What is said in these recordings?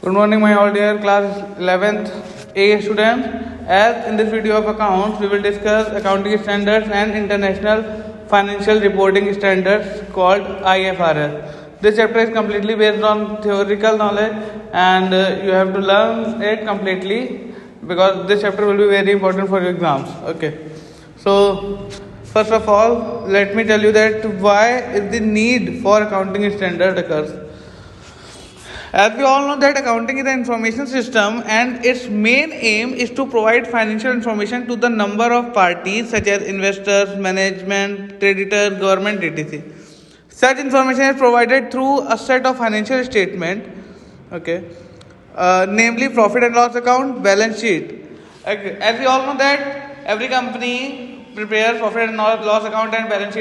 Good morning, my all dear class 11th A students. As in this video of accounts, we will discuss accounting standards and international financial reporting standards called IFRS. This chapter is completely based on theoretical knowledge, and you have to learn it completely because this chapter will be very important for your exams. Okay. So, first of all, let me tell you that why is the need for accounting standard occurs. As we all know that accounting is an information system and its main aim is to provide financial information to the number of parties such as investors, management, creditors, government, etc. Such information is provided through a set of financial statement, okay, namely profit and loss account, balance sheet. Okay. As we all know that every company prepares profit and loss account and balance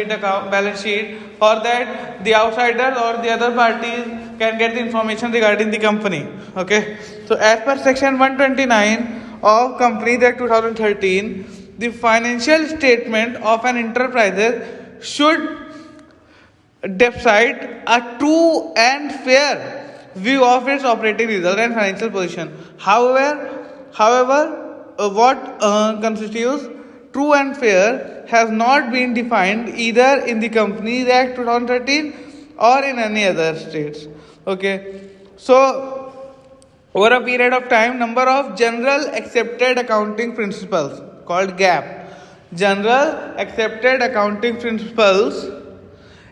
sheet. For that, the outsiders or the other parties can get the information regarding the company. Okay. So as per section 129 of Companies Act 2013, the financial statement of an enterprise should demonstrate a true and fair view of its operating result and financial position. However, what constitutes true and fair has not been defined either in the Companies Act 2013 or in any other states. Okay, so over a period of time, number of general accepted accounting principles called GAAP, general accepted accounting principles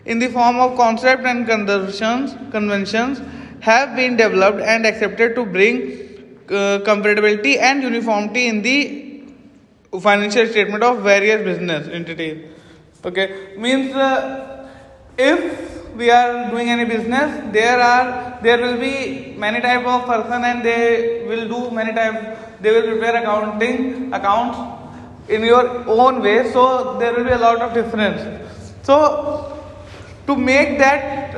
in the form of concept and conventions have been developed and accepted to bring comparability and uniformity in the financial statement of various business entities. Okay, means if we are doing any business, there will be many type of person and they will do many type. They will prepare accounts in your own way. So there will be a lot of difference. So to make that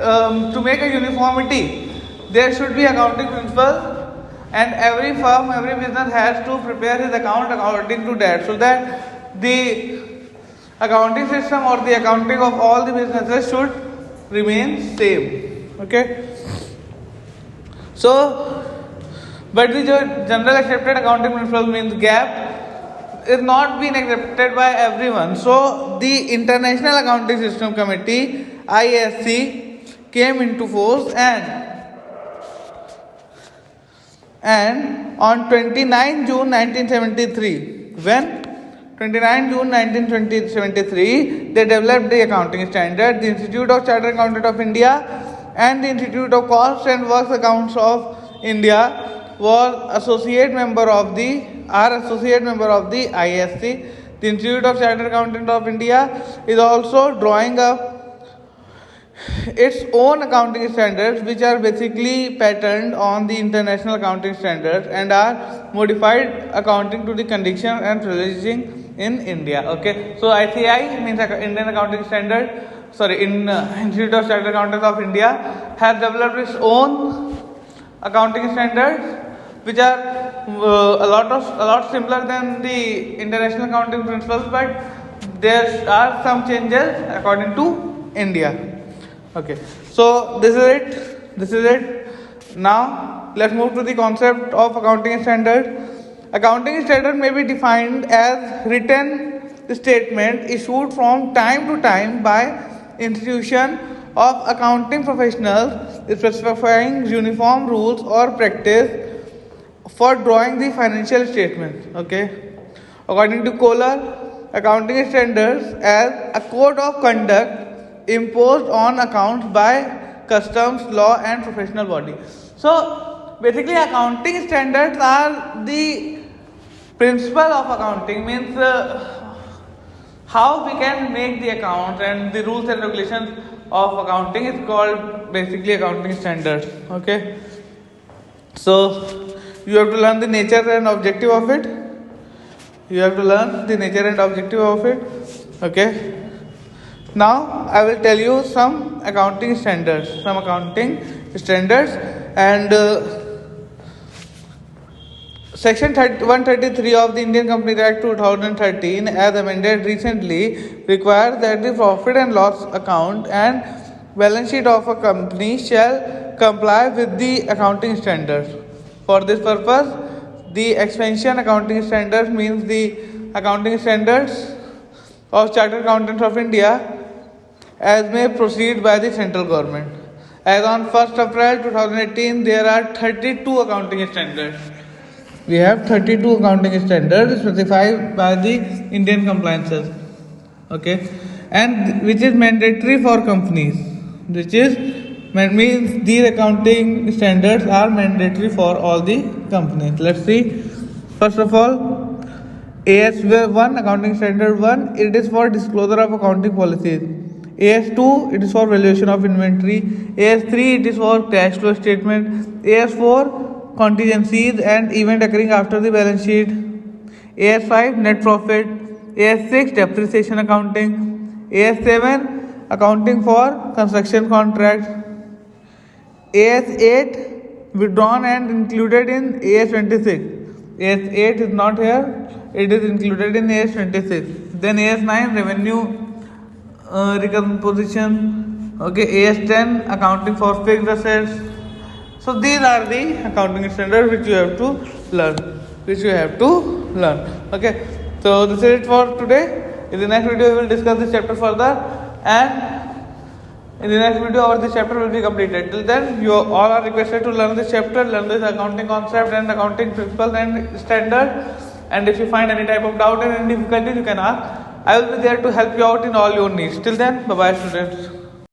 to make a uniformity, there should be accounting principles. And every firm, every business has to prepare his account according to that, so that the accounting system or the accounting of all the businesses should remain same. Okay. So, but the general accepted accounting principle means GAAP is not being accepted by everyone. So, the International Accounting System Committee (IASC) came into force and on 29 June 1973, when 29 June 1973, they developed the accounting standard. The Institute of Chartered Accountants of India and the Institute of Cost and Works Accounts of India are associate member of the IASC. The Institute of Chartered Accountants of India is also drawing up its own accounting standards, which are basically patterned on the international accounting standards and are modified according to the conditions and privileging in India. Okay, so ICAI means Indian Accounting Standard. Institute of Chartered Accountants of India has developed its own accounting standards, which are a lot simpler than the international accounting principles, but there are some changes according to India. Okay, so this is it. Now let's move to the concept of accounting standard. Accounting standard may be defined as written statement issued from time to time by institution of accounting professionals specifying uniform rules or practice for drawing the financial statement. Okay, according to Kohler, accounting standards as a code of conduct imposed on accounts by customs, law and professional body. So basically accounting standards are the principle of accounting, means how we can make the account, and the rules and regulations of accounting is called basically accounting standards. Okay, so you have to learn the nature and objective of it. Okay, now I will tell you some accounting standards, and Section 133 of the Indian Companies Act 2013, as amended recently, requires that the profit and loss account and balance sheet of a company shall comply with the accounting standards. For this purpose, the expansion accounting standards means the accounting standards of Chartered Accountants of India as may proceed by the central government. As on 1st April 2018, there are 32 accounting standards. We have 32 accounting standards specified by the Indian compliances. Okay, and which is mandatory for companies. Which is means these accounting standards are mandatory for all the companies. Let's see. First of all, AS1 accounting standard 1, it is for disclosure of accounting policies. AS2, it is for valuation of inventory. AS3, it is for cash flow statement. AS4, contingencies and event occurring after the balance sheet. AS5, net profit. AS6, depreciation accounting. AS7, accounting for construction contracts. AS8, withdrawn and included in AS26. AS8 is not here, it is included in AS26. Then AS9, revenue recomposition. Okay, AS10, accounting for fixed assets. So these are the accounting standards which you have to learn. Okay, so this is it for today. In the next video we will discuss this chapter further, and in the next video this chapter will be completed. Till then, you all are requested to learn this chapter, learn this accounting concept and accounting principles and standard. And if you find any type of doubt and any difficulty, you can ask. I will be there to help you out in all your needs. Till then, bye bye students.